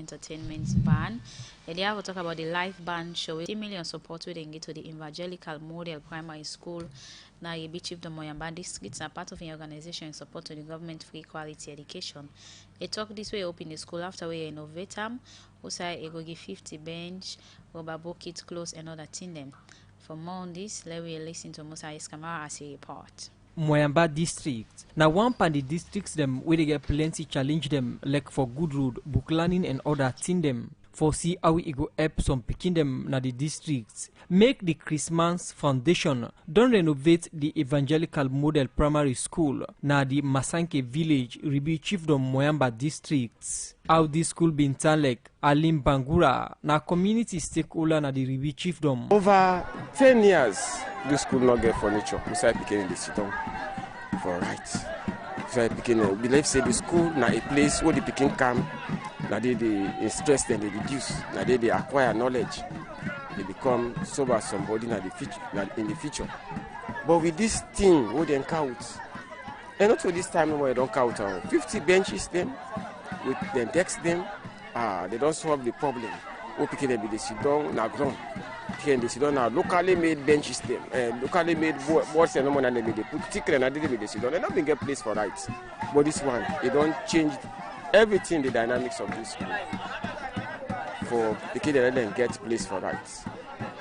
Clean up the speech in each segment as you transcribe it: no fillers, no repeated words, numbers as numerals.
entertainment ban. And they have talk about the live band show. 3 million support we get to the Evangelical Model Primary School. Now you be chief the Moyamba districts are part of an organization in support to the government free quality education. They talk this way open the school after we innovate them. Also, it go give 50 bench, rubber bucket, clothes, and other thing them. For more on this, let we listen to Musa Iskamara as a report. Moyamba district. Now one part the districts them where they get plenty challenge them like for good road, book learning and other thing them. For see how we go help some picking them na the districts. Make the Christmas Foundation don't renovate the Evangelical Model Primary School na the Masanke village Ribi Chiefdom Moyamba districts. How this school been turned like Alim Bangura na community stakeholder na the Ribi Chiefdom. Over 10 years, this school not get furniture. We start picking the sit down for rights. So I picking believe say the school na a place where the picking come. Now they stress them, they reduce. Now they acquire knowledge. They become sober somebody in the future. But with this thing, we don't count. And not for this time we don't count. 50 benches them, with them decks them. They don't solve the problem. We pick them they sit down na ground. Here they sit down now locally made benches them, locally made boards and no more, and they put thicker and they sit down. They don't get place for rights. But this one, they don't change everything, the dynamics of this school. For the kids that don't get place for rights.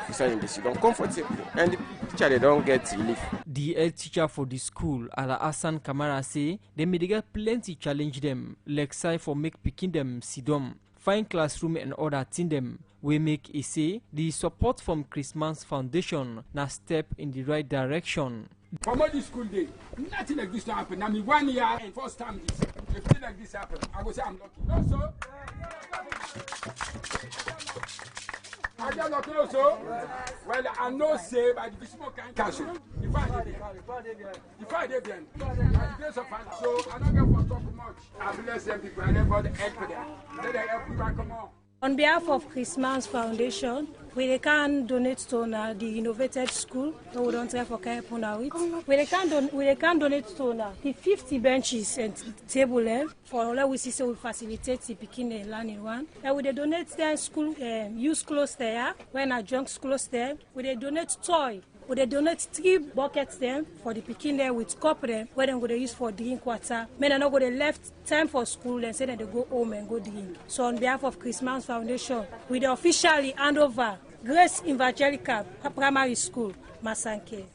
Besides they sit down comfortably. And the teacher they don't get relief. The head teacher for the school, Ala Hassan Kamara, say they may get plenty challenge them, like say for make picking them sit down, find classroom and other thing them. We make a say the support from Christmas Foundation na step in the right direction. For my school day, nothing like this to happen. I mean 1 year and first time this. If thing like this happen, I will say I'm lucky. No, sir. I just lucky also. Well, I know say by the small can cancel. If I did then, by the grace of Allah. So I don't get for talk much. I bless them people and everybody help them. Let them help people come on. On behalf of Christmas Foundation, we can donate to the innovated school. We don't try for it. We can donate to the 50 benches and table for all we see so we facilitate the picking learning one. And we donate their school use clothes there when our junk clothes there. We donate toy. We donate 3 buckets them for the picking there with cup them where they go to use for drink water. Men are not going to left time for school and say that they go home and go drink. So on behalf of Christmas Foundation, we officially hand over Grace Evangelical Primary School, Masanke.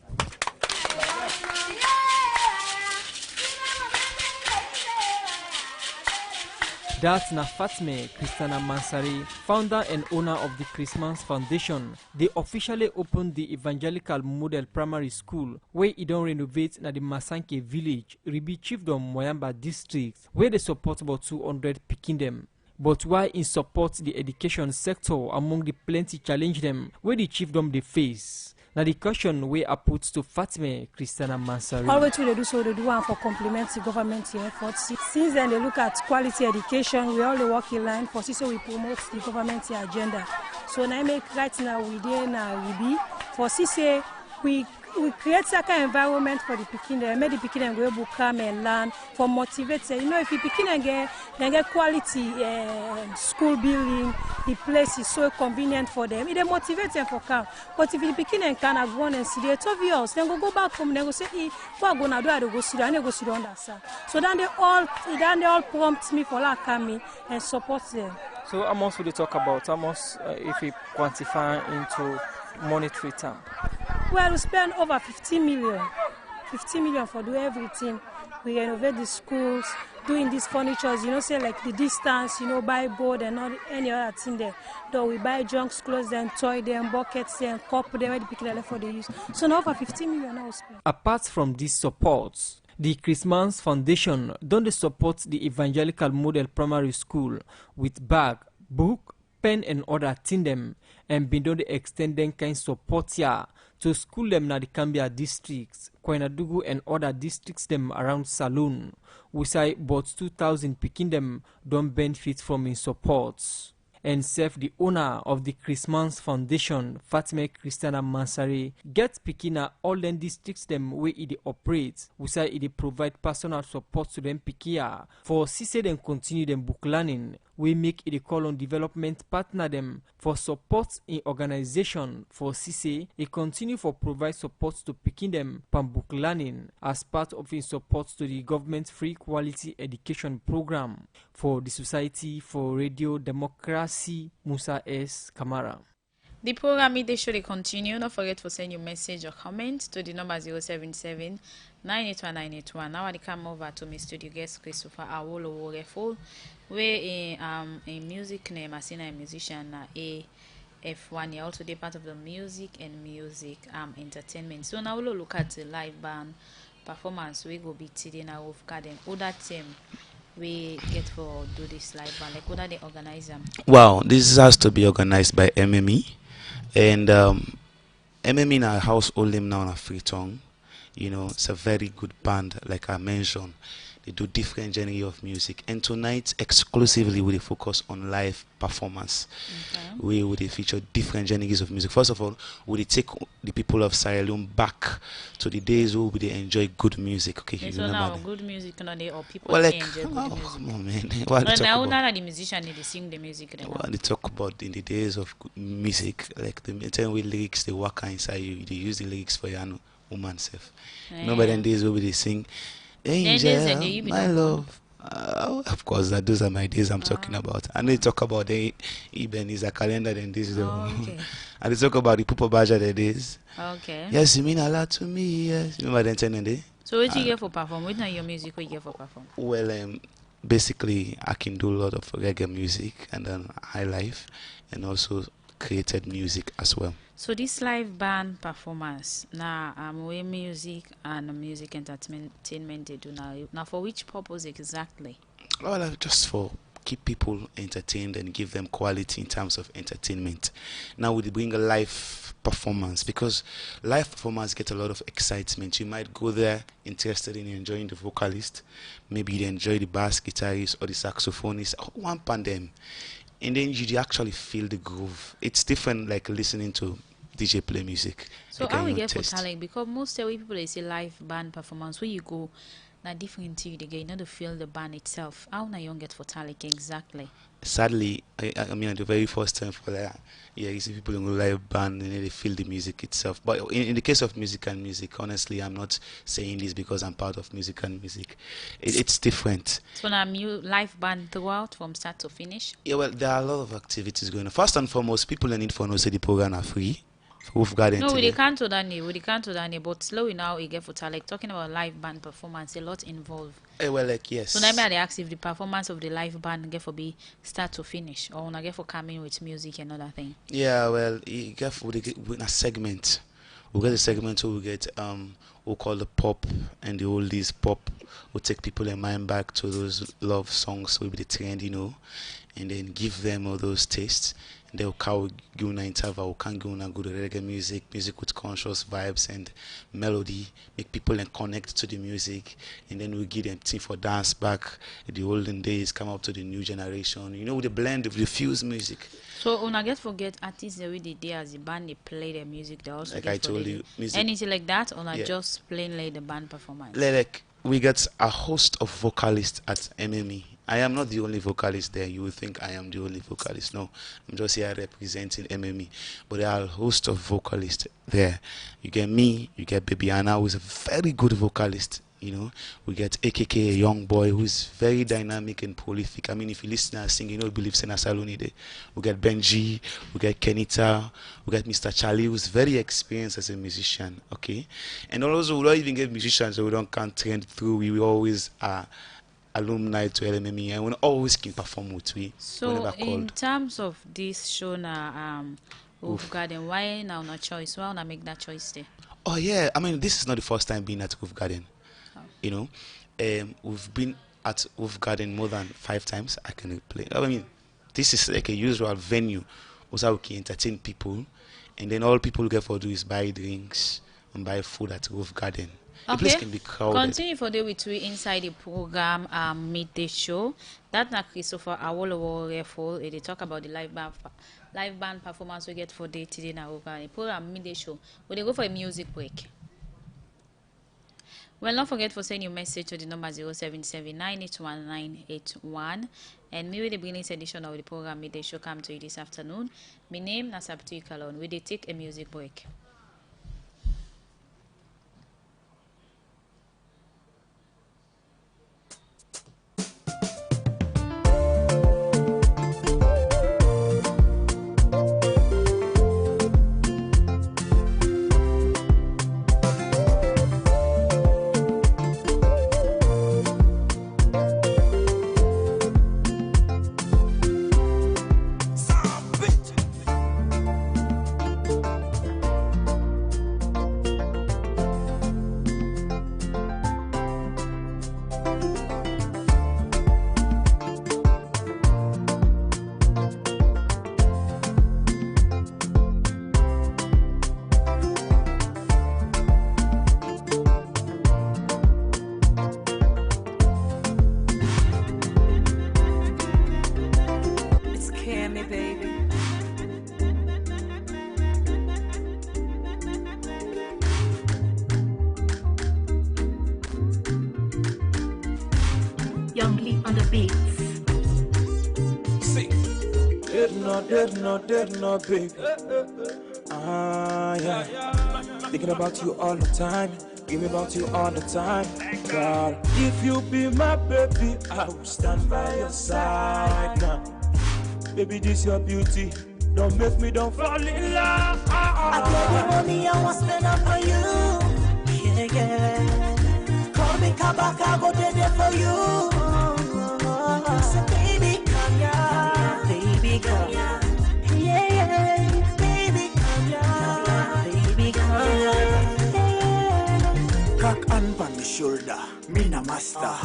That's na Fatme Christiana Mansari, founder and owner of the Christmas Foundation. They officially opened the Evangelical Model Primary School, where it don't renovate na the Masanke village, Ribi Chiefdom Moyamba district, where they support about 200 picking them. But why in support the education sector among the plenty challenge them where the chiefdom they face? Now the question we are put to Fatme Christiana Mansari. Always they do so they do one for complement the government efforts. Since then they look at quality education, we all work in line for so we promote the government agenda. So now make right now we there now we be for say we create a kind of environment for the picking them, make the picking them go able come and learn, for motivate. You know, if you picking and get quality school building, the place is so convenient for them. It motivates them for come. But if you picking and can go on and see the 12 years, then go back home, then go say, what I'm gonna do? I go sit down, I go sit down that side. So then they all prompt me for like coming and support them. So how much would they talk about? How much if we quantify into monetary term? Well, we spend over 50 million for do everything. We renovate the schools, doing these furnitures, you know, say like the distance, you know, buy board and not any other thing there. Though we buy junks, clothes, then toy them, buckets, then cup, them, where the people left for the use. So now over 50 million now we spend. Apart from these supports, the Christmas Foundation don't support the Evangelical Model Primary School with bag, book, pen and other thing them, and been done the extending kind support here to school them na the Cambia districts, Koinadugu and other districts them around Saloon. We say about 2,000 picking them don't benefit from in supports. and serve the owner of the Christmas Foundation, Fatima Christiana Mansari, get pikina all them districts them where it operates, we say it provide personal support to them pikia for CC them continue them book learning. We make it a call on development partner them for support in organization for CC. It continue for provide support to picking them from book learning as part of its support to the government free quality education program for the Society for Radio Democracy. Musa S. Kamara. The program they should continue. Don't forget to send your message or comment to the number 077 981 981. Now I come over to my studio guest Christopher Awolo Refol, where a music name as in a musician F1. You're also the part of the music and music entertainment. So now we'll look at the live band performance. We go be today now with Garden. Other team we get for do this live band. Like what are they organize them? Wow, this has to be organized by MME. And MME in our household name now on a free tongue. You know, it's a very good band, like I mentioned. They do different genre of music. And tonight, exclusively, we focus on live performance. Okay. We will feature different genres of music. First of all, we take the people of Sierra Leone back to the days where we enjoy good music. Okay, you so now good music, or people well, like, enjoy good music. Come on, man. Now the musician they sing the music. Well, they talk about in the days of music, like the time with lyrics, they work inside you. They use the lyrics for your woman self. Yeah. You know, by then days where they sing, Angel, my love. Of course, those are my days I'm talking about. And they talk about the Eben is a calendar, then this is okay. And they talk about the Pupa Baja the days. Okay. Yes, you mean a lot to me. Yes, remember then 10 day. So what you get for perform? What not your music? What you get for perform? Well, basically, I can do a lot of reggae music and then high life, and also created music as well. So this live band performance now, way music and music entertainment they do now. Now for which purpose exactly? Well, just for keep people entertained and give them quality in terms of entertainment. Now we bring a live performance because live performance get a lot of excitement. You might go there interested in enjoying the vocalist, maybe you enjoy the bass guitarist or the saxophonist, one pandem. And then you actually feel the groove. It's different like listening to DJ play music. So how we get for talent? Because most people they say live band performance where you go now different to you they get to feel the band itself. How now you get for talent exactly? Sadly, I mean the very first time for that, yeah, you see people in a live band and they feel the music itself. But in the case of music and music, honestly, I'm not saying this because I'm part of music and music. It's different. So now you live band throughout from start to finish? Yeah, well, there are a lot of activities going on. First and foremost, people need for know say the program are free. We've got no, we can't do that, but slowly now we get for like talking about live band performance, a lot involved. Well, like yes. So now I ask if the performance of the live band get for be start to finish, or not get for coming with music and other thing. Yeah, well, you get for a segment. We get a segment where we get we'll call the pop and the oldies pop. We'll take people in mind back to those love songs will be the trend, you know, and then give them all those tastes. They'll go in interval, can go and go to reggae music with conscious vibes and melody, make people connect to the music, and then we give them thing for dance back the olden days, come up to the new generation, you know, with the blend of the fuse music. So when I get forget artists the way they do as a band they play their music, they also like get I told you, music. Anything like that, or not just plain like the band performance. Like we got a host of vocalists at MME. I am not the only vocalist there. You will think I am the only vocalist. No, I'm just here representing MME. But there are a host of vocalists there. You get me, you get Baby Anna, who is a very good vocalist. You know, we get AKK, a young boy who is very dynamic and prolific. I mean, if you listen and sing, you know, you believe in a salon day. We get Benji, we get Kenita, we get Mr. Charlie, who's very experienced as a musician. Okay, and also we don't even get musicians, so we don't can't trend through. We always are alumni to LMME and we always can perform with we. So in terms of this show now, Roof Garden, why now not choice? Why not make that choice there? Oh yeah, I mean this is not the first time being at Roof Garden. Oh. You know, we've been at Roof Garden more than 5 times. I can play. I mean, this is like a usual venue, also we can entertain people, and then all people get for do is buy drinks and buy food at Roof Garden. The place can be crowded. Continue for day with we inside the program midday show. That na Christopher Awolowo Refol. They talk about the live band performance we get for day today na the program midday show. We go for a music break. Well, don't forget for send your message to the number 0779811981. And me with the beginning edition of the program midday show come to you this afternoon. My name is Sabtu Kalon. We take a music break. Dead no big. Yeah. Thinking about you all the time. Dreaming about you all the time. God, if you be my baby, I will stand by your side now. Baby, this your beauty. Don't make me don't fall in love. I got the money I want to spend up for you. Yeah. Call me, come back, I go there for you. So baby, come here. Baby, come here. Cock and on my shoulder, me na master.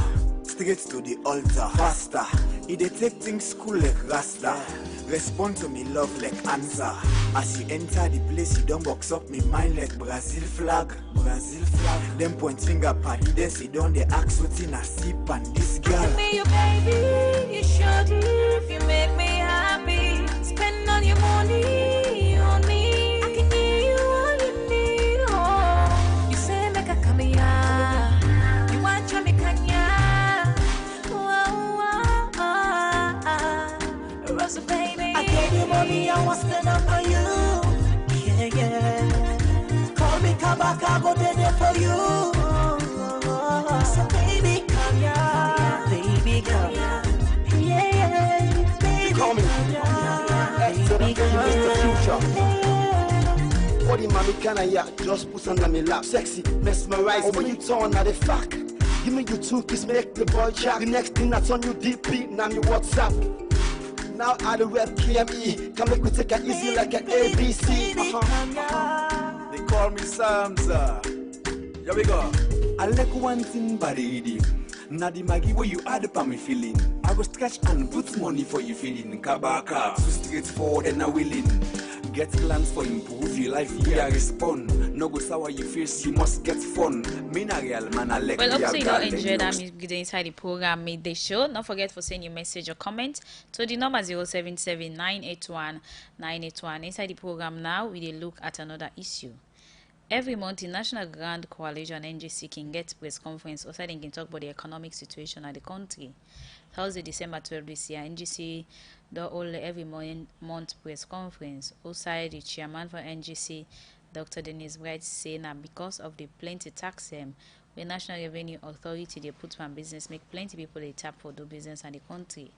Straight to the altar, faster. It dey take things cool like Rasta. Respond to me love like answer. As you enter the place, you don't box up me mind like Brazil flag. Them point finger party, they see down the axe what's in a sip and this girl. Me your baby, you should if you make me happy. Spend all your money on me. I can give you all you need. Oh, you say make a come here. You want to make a Rosa baby. I gave you money, I want to spend up for you. Yeah. Call me, come back, I'll go there for you. So baby, come here. Baby, come here. Yeah. Baby, call me. Baby, come here. Body mommy can I just put under me lap. Sexy, mesmerize when you turn at the fuck. Give me you two kiss, make the boy jack. The next thing that's on you DP, now me WhatsApp. Now I the rep KME, can make me take it easy like an ABC. They call me Samza. Here we go. I like one thing body. Now the Maggie where you add up on me feeling. I go scratch and put money for you feeling. Kabaka, so straightforward and I willing. Get plans for improve your life, yeah, respond. No go sour you face, you must get fun. Me na real man, I like. Well, hope so you don't enjoy that music inside the program midday show. Don't forget to send your message or comment to the number 077-981-981. Inside the program now, we will look at another issue. Every month, the National Grand Coalition NGC can get press conference outside and can talk about the economic situation of the country. Thursday, December 12 this year, NGC do hold every month press conference. Outside, the chairman for NGC, Dr. Dennis Bright, saying that because of the plenty tax the National Revenue Authority they put on business, make plenty people they tap for do business in the country.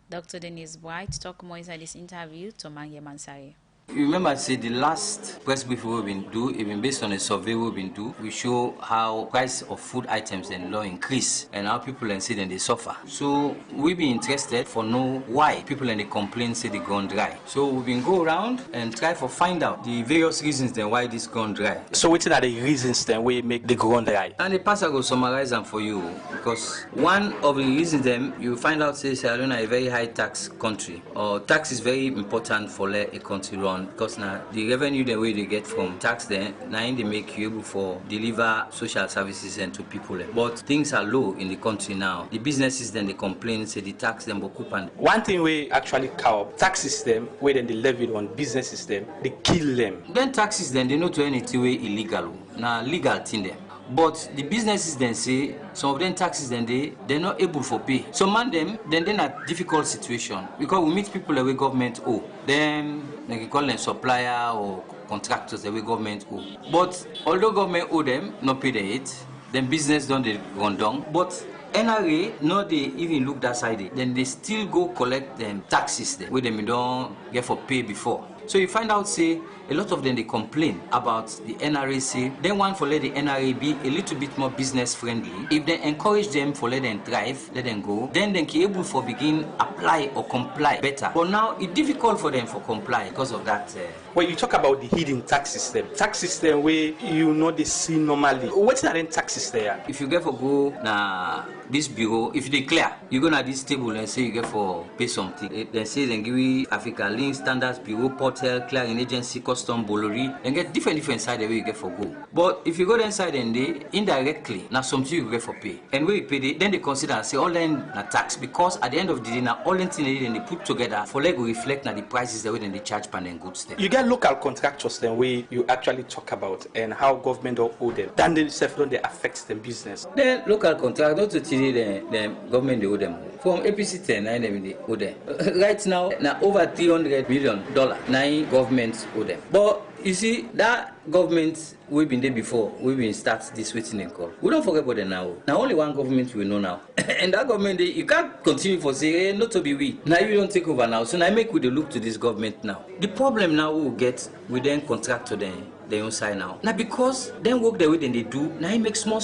Dr. Dennis Bright talk more inside this interview to Mange Mansari. You remember I said the last press briefing we've been do, even based on a survey we've been do, we show how price of food items and law increase and how people and say then they suffer. So we've been interested for know why people and they complain say they gone dry. So we've been go around and try for find out the various reasons then why this gone dry. So what are the reasons then we make the gone dry? And the pastor go summarize them for you because one of the reasons then you find out say Sierra Leone is a very high tax country or tax is very important for a country run. on because now the revenue the way they get from tax then now they make you able for deliver social services and to people. But things are low in the country now. The businesses then they complain, say the tax them occupant. One thing we actually cow tax system where then they levied on business system, they kill them. Then taxes then they not do anything way illegal. Now legal thing them. But the businesses then say some of them taxes then they're not able for pay. Some man them then they're in a difficult situation because we meet people the way government owe. Then they can call them supplier or contractors the way government owe. But although government owe them not pay the it, then business don't they run down. But NRA no they even look that side. Then they still go collect them taxes there where they don't get for pay before. So you find out, say, a lot of them they complain about the NRA, say, they want for let the NRA be a little bit more business friendly. If they encourage them for let them thrive, let them go, then they can able for begin apply or comply better. But now it's difficult for them for comply because of that. When you talk about the hidden tax system where you know they see normally, what's that in tax system? If you get for go na this bureau, if they clear, you go na this table and say you get for pay something. Then say then give you Africa Link Standards Bureau, Portal, Clearing Agency, Custom, Bolori, and get different side the way you get for go. But if you go inside and they indirectly, now something you get for pay. And when you pay, then they consider and say all then na tax because at the end of the day, now all the thing they put together for like reflect na the prices the way then they charge pan and goods them. You get local contractors then way you actually talk about and how government don't owe them. Then they self don't they affect them business. Then local contractors not to tell the government they owe them. From APC 10, I they owe them. Right now over $300 million now government owe them. But you see that government we've been there before, we've been start this waiting and call. We don't forget about it now. Now only one government we know now. And that government you can't continue for say hey, not to be we. Now you don't take over now. So now I make with the look to this government now. The problem now we will get we then contract to them. They don't sign now. Now because then work the way then they do, now you make small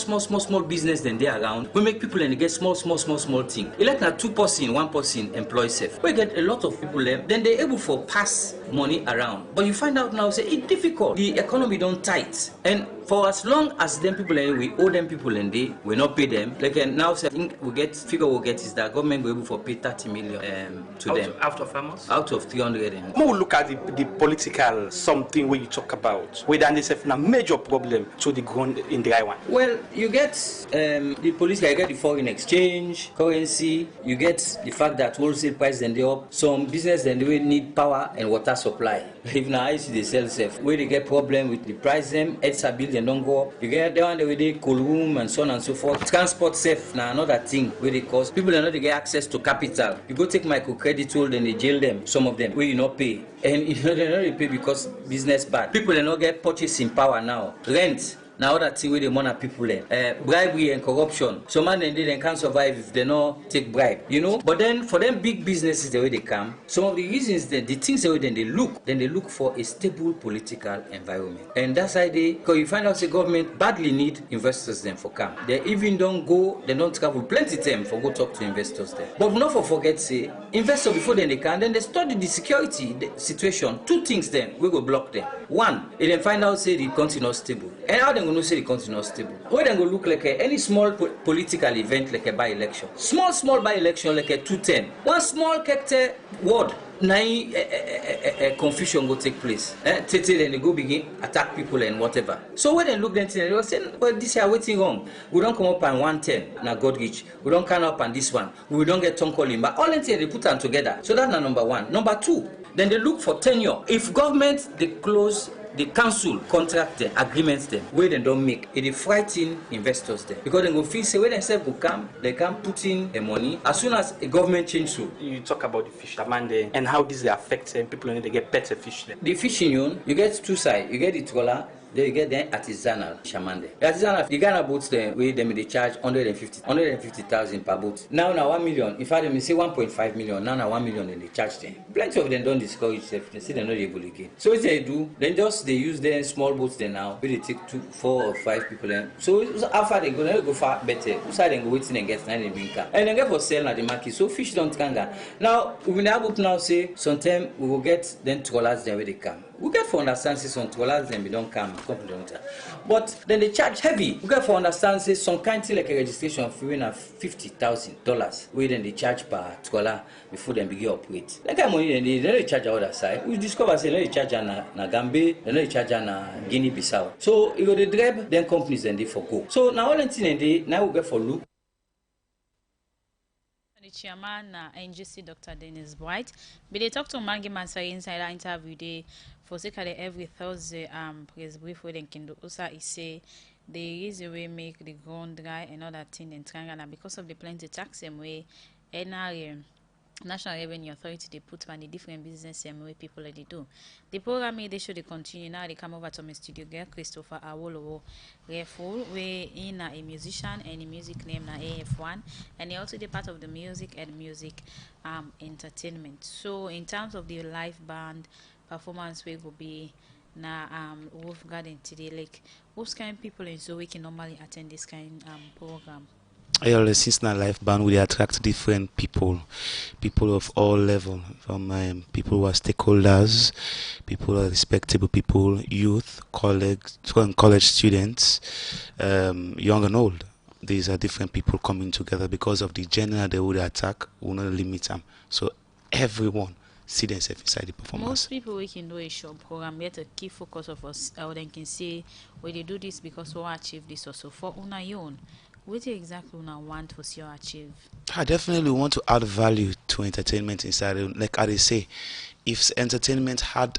business then they around. We make people and they get small thing. You like now 2 person, 1 person employ safe. We get a lot of people there, then they're able for pass money around. But you find out now say it's difficult. The economy don't tight. And for as long as them people and we owe them people and they will not pay them. Like now I think we get figure we'll get is that government will able for pay 30 million to them. Out of how much? Out of 300. More look at the political something where you talk about. Where then they have a major problem to the ground in the one. Well, you get the political, you get the foreign exchange, currency, you get the fact that wholesale price then they up. Some business then they need power and water supply. If now I see they sell safe, where they get problem with the price them, it's a bill and don't go up. You get the one where they cool room and so on and so forth. Transport safe now another thing where they cost. People are not they get access to capital. You go take microcredit hold and they jail them, some of them, where you not pay. And you know they not pay because business bad. People are not get purchasing power now. Rent. Now that thing where they want people bribery and corruption. Some man and they can't survive if they not take bribe, you know. But then for them big businesses the way they come, some of the reasons that the things the way then they look for a stable political environment. And that's why because you find out the government badly need investors then for come. They even don't go, they don't travel plenty time for go talk to investors there. But not for forget say investors before then they can, then they study the security situation. 2 things then we go block them. 1, they then find out say the country not stable. And how they going to say the country not stable? Where they go look like any small political event like a by-election. Small by-election like a 210. One small character word. Now confusion will take place. And they go begin attack people and whatever. So when they look then they will say, well, this is waiting wrong. We don't come up on 110 na God reach. We don't come up on this one. We don't get tongue calling. But all they put them together. So that's number 1. Number 2, then they look for tenure. If government they close the council contract agreements them where they don't make it frighten investors there because they go feel say when themselves go come they can put in the money as soon as a government change so. You talk about the fisherman there and how this affects them people and they get better fish there. The fishing union you get 2 sides. You get the trawler. Then you get the artisanal shaman there. The artisanal, the Ghana boats there, where they charge 150,000 per boat. Now 1 million. In fact, they say 1.5 million. Now 1 million and they charge them. Plenty of them don't discourage themselves. They say they're not able again. So what they do, then they use their small boats there now, where they take 2, 4 or 5 people there. So how far they go far better. Who side they go waiting and get 9 bring car. And they get for sale at the market. So fish don't kanga. Now we now boat now say sometime we will get then trawlers there where they come. We get for understand say some scholars then we don't come but then they charge heavy. We get for understand say some kind thing like a registration fee na $50,000 where then they charge per scholar before them begin operate. That kind of money then they charge the other side. We discover say they charge na Gambia, they charge na Guinea-Bissau. So you go the drive, then companies then they forgo. So now all the thing they now we get for look. The chairman, NGC, Dr. Dennis White, but they talk to Mangi Mansari inside our interview day for every Thursday. Press brief with Kendo Osa is say the easy way make the ground dry and other thing in Trangana because of the plenty tax way NRM. National Revenue Authority they put on the different business way people they do. The program they should they continue now. They come over to my studio girl Christopher Awolowo Reful, where in a musician and a music name na AF1, and he also the part of the music and music entertainment. So in terms of the live band performance, we will be na Wolf Garden today. Like what kind of people in so we can normally attend this kind program? Since na live band, we attract different people of all level, from people who are stakeholders, people who are respectable people, youth, college students, young and old. These are different people coming together because of the genre they would attack. We will not limit them. So everyone see themselves inside the performance. Most people we can do a show program yet a key focus of us, or they can say, well, they do this because we achieve this also for on our own. What exactly you want to see or achieve? I definitely want to add value to entertainment inside. Like I say, if entertainment had,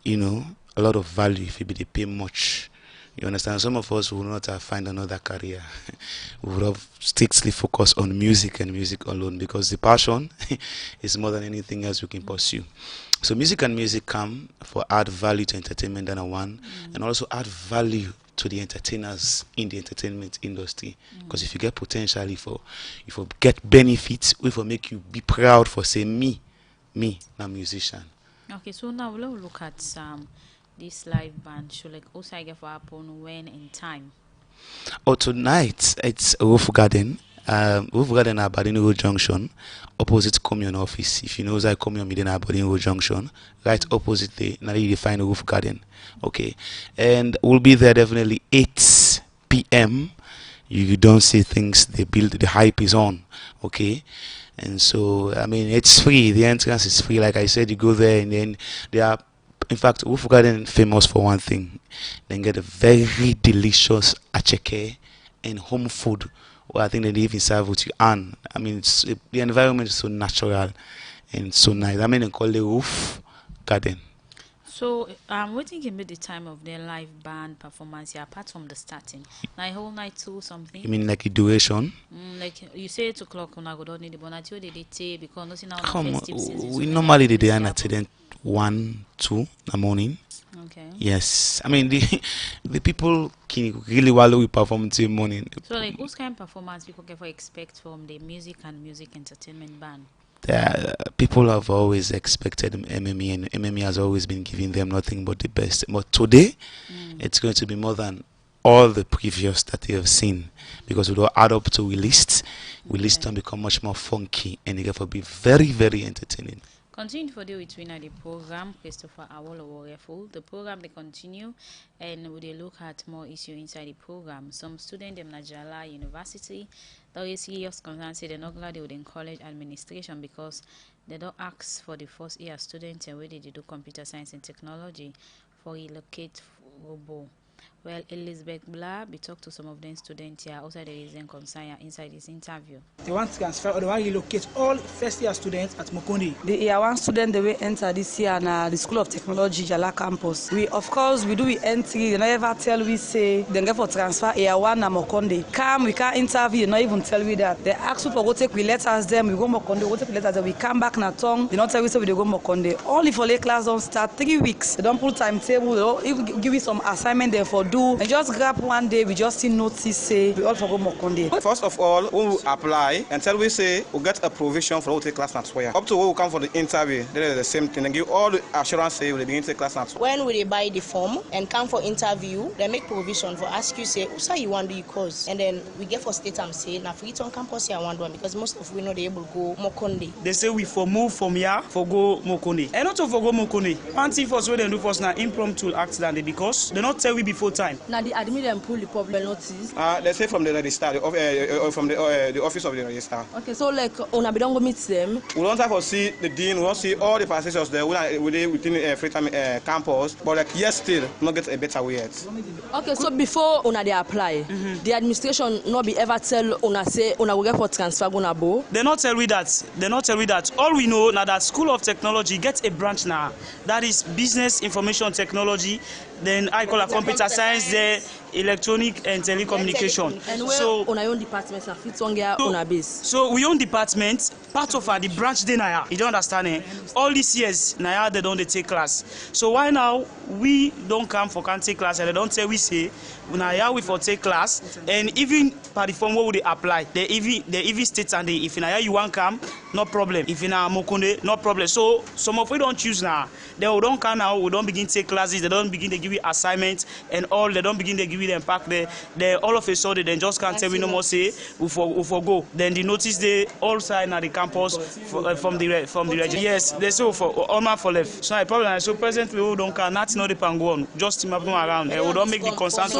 a lot of value, if they pay much, you understand. Some of us will not find another career. We would have strictly focused on music and music alone because the passion is more than anything else we can pursue. So music and music come for add value to entertainment and also add value to the entertainers in the entertainment industry, because if you get potential, if you get benefits, if you make you be proud for say me, a musician. Okay, so now we'll look at this live band show. Like also I get for happen when in time. Oh, tonight it's Roof Garden. Roof Garden at Aberdeen Road Junction, opposite Commune office. If you know that Commune within Aberdeen Road Junction, right opposite there, now you find Roof Garden. Okay, and we'll be there definitely 8 p.m. You don't see things, they build, the hype is on. Okay, and so I mean it's free, the entrance is free. Like I said, you go there and then they are, in fact, Roof Garden famous for one thing. Then get a very delicious acheke and home food. Well, I think they even serve with you, and I mean the environment is so natural and so nice. I mean they call it Roof Garden. So what think can be the time of their live band performance here, apart from the starting? Like whole night to something? You mean like a duration? Like you say 8 o'clock when I go down in the bonnet, until they take because nothing now. Come on, we normally did the until 1, 2 in the morning. Okay. Yes, I mean the people can really wallow we perform till morning. So like what kind of performance people can expect from the music and music entertainment band? People have always expected MME, and MME has always been giving them nothing but the best. But today, it's going to be more than all the previous that they have seen, because we will add up to we list and become much more funky, and it will be very, very entertaining. Continue for the between the program, Christopher Awolowo Reful. The program they continue and we look at more issue inside the program. Some students in Najala University, the serious concern say they're not glad they would encourage administration because they don't ask for the first year students and where they do computer science and technology for relocate robo. Well, Elizabeth Blah, we talked to some of them students here outside the reason concern inside this interview. They want to transfer or they want to relocate all first year students at Mokondi. The year one student they will enter this year na the School of Technology Jala campus. We do entry, they never tell we say they get for transfer year one na Mokondi. Come, we can't interview, not even tell we that. They ask for go take we letters them, we go Mokondi, go take we letters them, we come back na tongue, they not tell we say we go Mokondi. Only for late class don't start 3 weeks. They don't put timetable, they don't even give you some assignment there for do, and just grab one day, we just see notice say we all for go Mokonde. First of all, when we apply, until we say we get a provision for all take class next year. Up to when we come for the interview, they is the same thing. And give all the assurance say we begin to take class next. When we buy the form and come for interview, they make provision for ask you say, "Usa you want to do your course?" And then we get for state and say, "Na free on campus here I want one," because most of we know they able to go Mokonde. They say we for move from here for go Mokonde. And not to for go Mokonde. One thing first we they do first now impromptu act than they because they not tell we before time. Now the admit and pull the public notice. They say from the registrar, from the office of the registrar. Okay, so like we don't go meet them. We don't have to see the dean. We don't see all the passengers there within Freetown campus. But like yes, still not get a better way yet. Okay, so before they apply, the administration not be ever tell say will get for transfer gonna bo. They not tell we that. They not tell we that. All we know now that School of Technology gets a branch now. That is Business Information Technology. Then I call it Computer Science, the Electronic and Telecommunication. And where so on our own department and fit on their own base. So we own department, part of the branch they now. You don't understand it? All these years now they don't take class. So why now we don't come for can't take class and they don't tell we say now we for take class and even by the form where they apply they even state and if now you want come no problem, if in Mokonde no problem. So some of we don't choose now, they don't come now, we don't begin to take classes, they don't begin to give you assignments and all, they don't begin to give you them pack they all of a sudden they just can't tell we no more say we for go. Then the notice they all sign at the campus from the register. Yes, they say for all man for left. So I problem so presently we don't can nothing no the pango just team up around and we don't make the constant.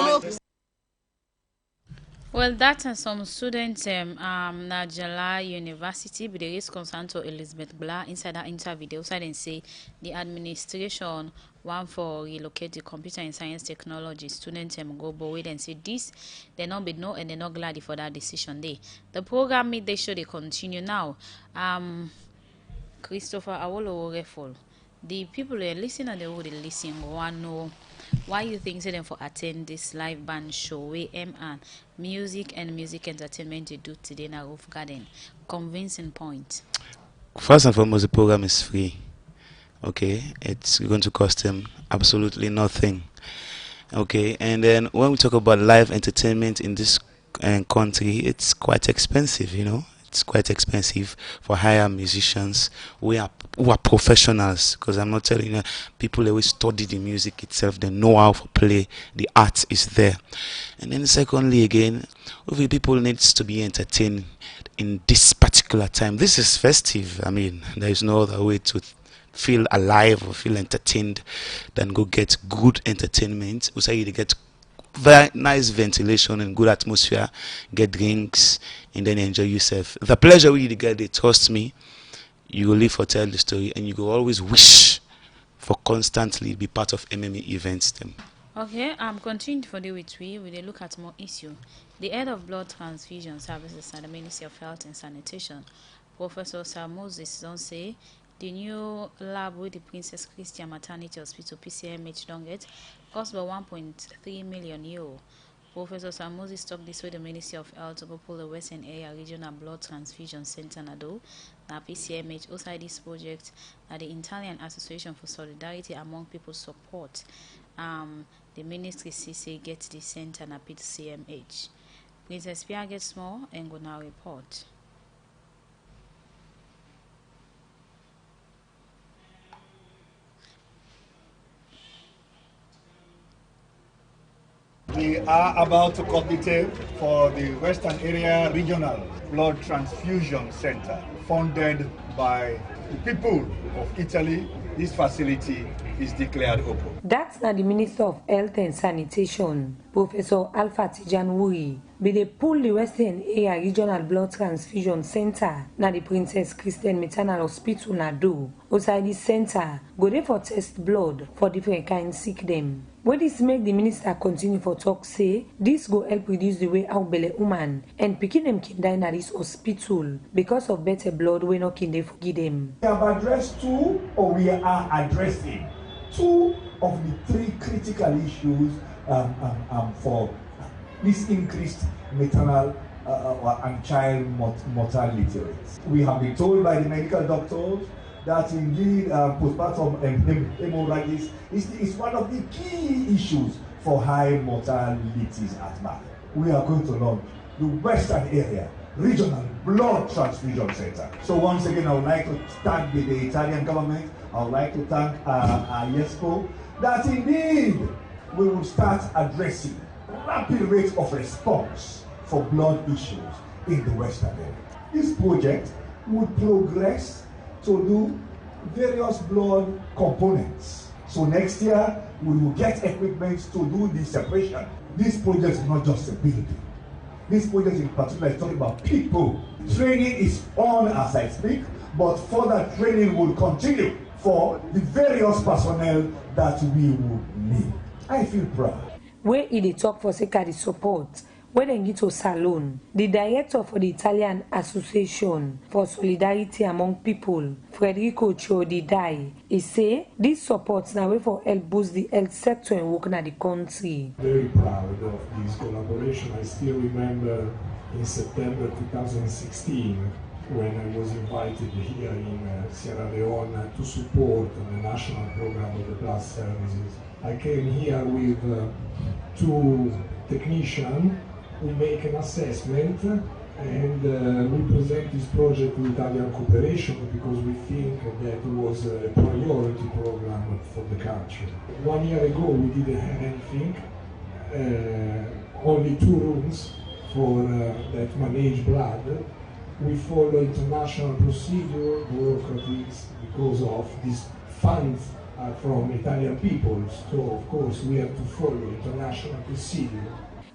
Well, that and some students Najala University, but there is concern to Elizabeth Blah inside that interview. They also didn't say the administration want for relocate the computer and science technology students go but wait and say this they not be no and they're not glad for that decision. The program they show they continue now. Christopher Awolowo Refol. The people who are listening and they would listen want to know why you think them for attend this live band show where and music and music entertainment they do today in a roof garden. Convincing point. First and foremost, the program is free. Okay, it's going to cost them absolutely nothing. Okay, and then when we talk about live entertainment in this country, it's quite expensive, you know. It's quite expensive for hire musicians who are professionals, because I'm not telling you people always study the music itself, they know how to play, the art is there. And then secondly again, people needs to be entertained in this particular time. This is festive. I mean, there is no other way to feel alive or feel entertained than go get good entertainment. Also you get very nice ventilation and good atmosphere, get drinks, and then enjoy yourself. The pleasure you get, they trust me, you will live for tell the story, and you will always wish for constantly be part of MME events. Them. Okay, continuing for the with we will look at more issue. The head of blood transfusion services at the Ministry of Health and Sanitation, Professor Sir Moses, don't say the new lab with the Princess Christian Maternity Hospital PCMH don't get cost about 1.3 million euro. Professor Sir Moses talked this with the Ministry of Health to pull the Western Area Regional Blood Transfusion Center Nado, na PCMH outside this project at the Italian Association for Solidarity Among People Support. The ministry CC gets the center na PCMH. Princess Pia gets more and go now report. We are about to cut the tape for the Western Area Regional Blood Transfusion Center, funded by the people of Italy. This facility is declared open. That's not the Minister of Health and Sanitation, Professor Alpha Tijanwuri, be they pull the Western Area Regional Blood Transfusion Center na the Princess Christian Maternal Hospital na do. Outside this center, go there for test blood for different kinds sick them. When this make the minister continue for talk say, this go help reduce the way out belle woman and picking them can die in this hospital because of better blood we no can they forgive them. We have addressed two, or we are addressing two of the three critical issues for this increased maternal and child mortality rates. We have been told by the medical doctors that indeed postpartum hemorrhages is one of the key issues for high mortalities at birth. We are going to launch the Western Area Regional Blood Transfusion Center. So once again, I would like to thank the Italian government. I would like to thank IESCO that indeed we will start addressing rapid rate of response for blood issues in the Western area. This project would progress to do various blood components. So next year, we will get equipment to do the separation. This project is not just a building. This project in particular is talking about people. Training is on as I speak, but further training will continue for the various personnel that we will need. I feel proud. Where they talk for sake of the support, when they get to Salon, the director for the Italian Association for Solidarity Among People, Federico Chiodidai, he say this support now way for help boost the health sector and work in the country. Very proud of this collaboration. I still remember in September 2016 when I was invited here in Sierra Leone to support the national program of the blood services. I came here with two technicians. We make an assessment and we present this project to Italian cooperation because we think that it was a priority program for the country. 1 year ago we didn't have anything, only 2 rooms for that manage blood. We follow international procedure, bureaucracies, because of these funds from Italian people. So of course we have to follow international procedure.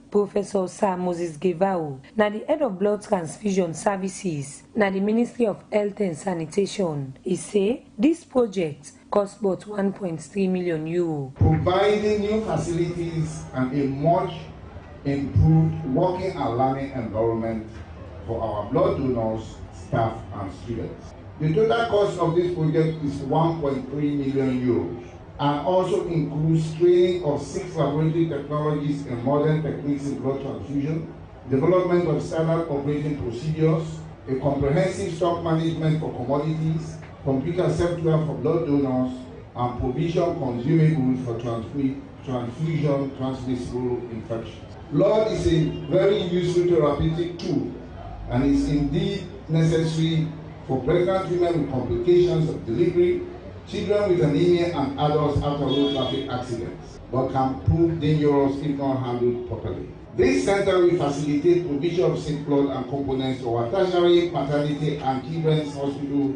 Professor Sir Moses Gevao, now the head of blood transfusion services, now the Ministry of Health and Sanitation, he say this project cost about €1.3 million. Providing new facilities and a much improved working and learning environment for our blood donors, staff and students. The total cost of this project is €1.3 million and also includes training of 6 laboratory technologies in modern techniques in blood transfusion, development of standard operating procedures, a comprehensive stock management for commodities, computer software for blood donors, and provision consumables for transfusion transmissible infections. Blood is a very useful therapeutic tool and is indeed necessary for pregnant women with complications of delivery, children with anemia and adults after road traffic accidents, but can prove dangerous if not handled properly. This center will facilitate provision of sick blood and components to our tertiary, maternity and children's hospital,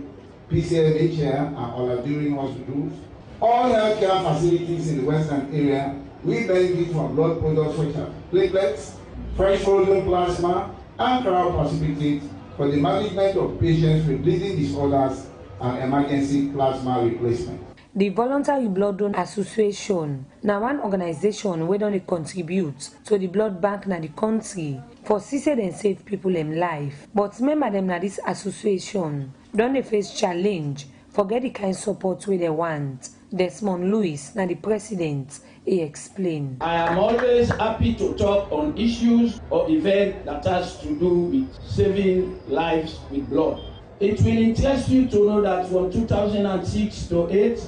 PCMHR and Oladurin hospitals. All healthcare facilities in the Western area will benefit from blood products such as platelets, fresh frozen plasma, and cryoprecipitate for the management of patients with bleeding disorders and emergency plasma replacement. The Voluntary Blood Donor Association, now one organization where don't contribute to the blood bank in the country for assist and save people in life. But remember them now this association don't face challenge for get the kind of support where they want. Desmond Lewis, now the president, he explained. I am always happy to talk on issues or events that has to do with saving lives with blood. It will interest you to know that from 2006 to 2008,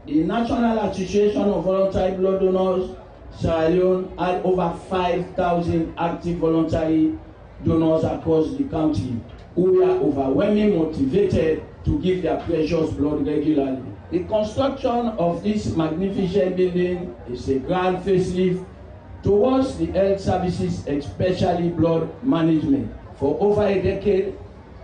the National Association of Voluntary Blood Donors, Sierra Leone, had over 5,000 active voluntary donors across the country who were overwhelmingly motivated to give their precious blood regularly. The construction of this magnificent building is a grand facelift towards the health services, especially blood management. For over a decade,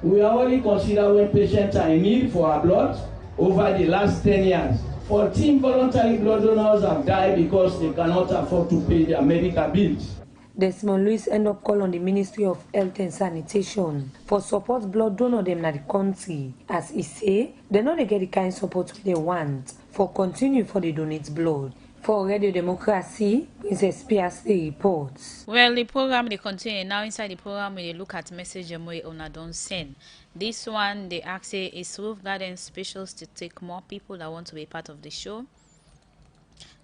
we are only considered when patients are in need for our blood. Over the last 10 years, 14 voluntary blood donors have died because they cannot afford to pay their medical bills. Desmond Lewis end up call on the Ministry of Health and Sanitation for support blood donor them in the country. As he say, they know they get the kind of support they want for continue for the donate blood. For Radio Democracy, Princess Piastri reports. Well, the program they continue now. Inside the program, we look at message Ona don't send. This one they ask say is Roof Garden specials to take more people that want to be part of the show.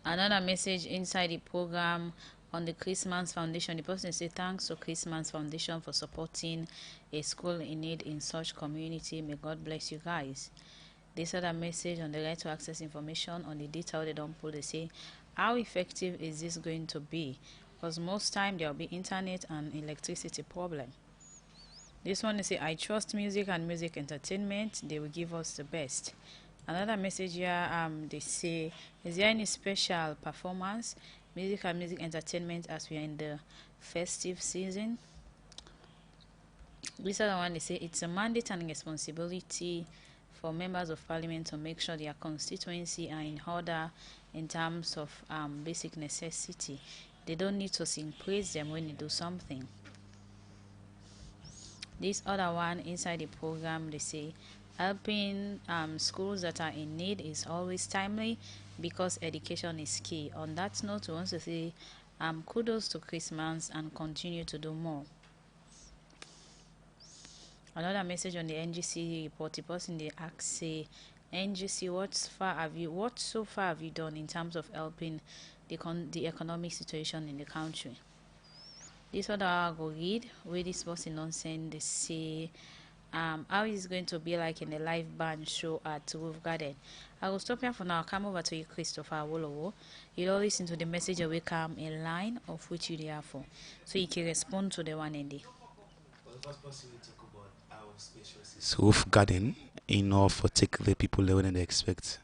Another message inside the program on the Christmas Foundation. The person say thanks to Christmas Foundation for supporting a school in need in such community. May God bless you guys. This other message on the right to access information on the detail they don't put. They say How effective is this going to be? Because most time there will be internet and electricity problem. This one is say, I trust music and music entertainment. They will give us the best. Another message here, they say, is there any special performance, music and music entertainment as we are in the festive season? This other one, they say, it's a mandate and responsibility for members of parliament to make sure their constituency are in order in terms of basic necessity. They don't need to sing praise them when they do something. This other one inside the program, they say helping schools that are in need is always timely because education is key. On that note, we want to say kudos to Christmas and continue to do more. Another message on the NGC report, the person they ask say, NGC, what so far have you done in terms of helping the economic situation in the country? This other I go read where this person nonsense they say how is it going to be like in the live band show at Roof Garden. I will stop here for now. I'll come over to you, Christopher Awolowo. You'll listen to the message that will come in line of which you are for. So you can respond to the one in there. Roof Garden, for take the people there when they expect.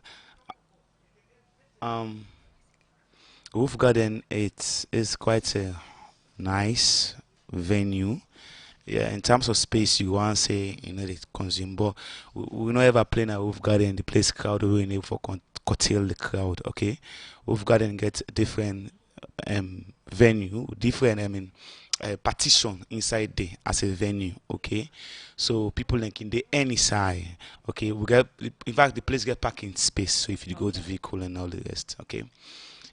Roof Garden, it is quite a nice venue. Yeah, in terms of space, you want to say they consume, but we not ever play in a Roof Garden. The place crowd we enable for curtail the crowd. Okay, Roof Garden gets different venue, different partition inside there as a venue. Okay, so people like in the any side. Okay, we get, in fact the place get parking space, so if you go to vehicle and all the rest. Okay,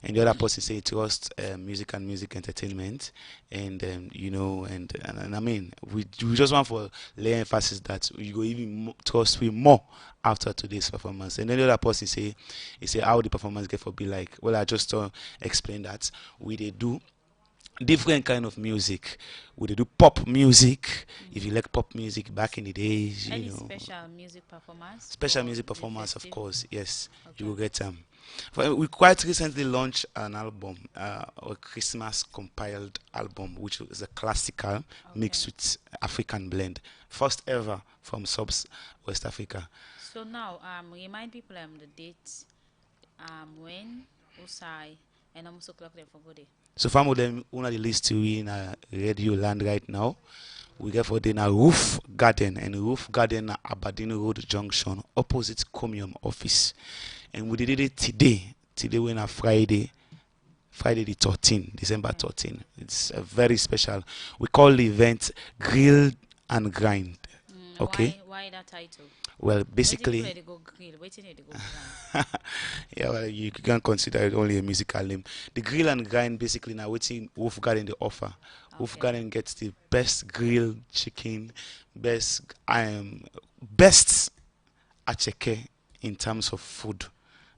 and the other person say trust music and music entertainment, and and I mean we just want for lay emphasis that you go even trust we more after today's performance. And then the other person say how the performance get for be like. Well, I just explain that we they do different kind of music. We they do pop music. If you like pop music back in the days, Any special music performance? Special music performance, of course. Yes, okay. You will get we quite recently launched an album, a Christmas compiled album, which is a classical mixed with African blend, first ever from West Africa. So now, remind people the dates, when, INSAI, and also clock them for good day. So some of them on the list to in a radio land right now. We get for dinner Roof Garden, and Roof Garden at Aberdeen Road Junction, opposite Comium office. And we did it today. Today we're on Friday the 13th, December 13th. It's a very special. We call the event Grill and Grind. Okay. Why that title? Well, basically, yeah, well, you can consider it only a musical name. The Grill and Grind basically now waiting Roof Garden the offer. Okay. Roof Garden gets the best grilled chicken, best acheke in terms of food.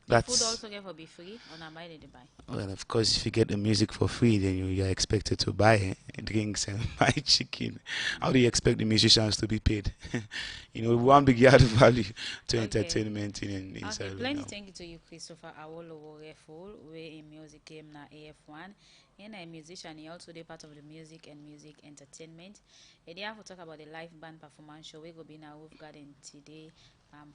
That's food also get for be free or not buy they buy? Well, of course, if you get the music for free, then you are expected to buy drinks and buy chicken. How do you expect the musicians to be paid? One big yard value to entertainment inside. Okay, plenty thank you to you, Christopher Awolowo Reful, where in music came na AF1. And a musician, he also did part of the music and music entertainment. And they have to talk about the live band performance show. We go be in our Roof Garden today,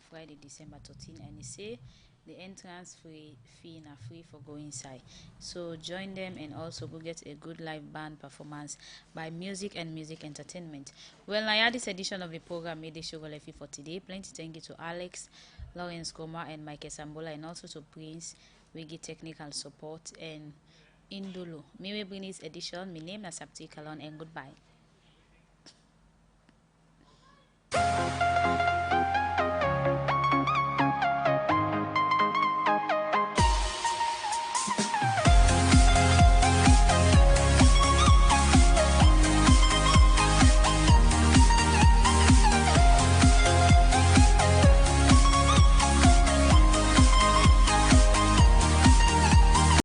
Friday, December 13th, and he say the entrance fee na free for go inside. So join them and also go get a good live band performance by music and music entertainment. Well, I had this edition of the program made the show fee for today. Plenty thank you to Alex, Lawrence Goma, and Mike Sambola, and also to Prince. We get technical support and Indulu. May we bring this edition. My name is Sapti Kalon, and goodbye.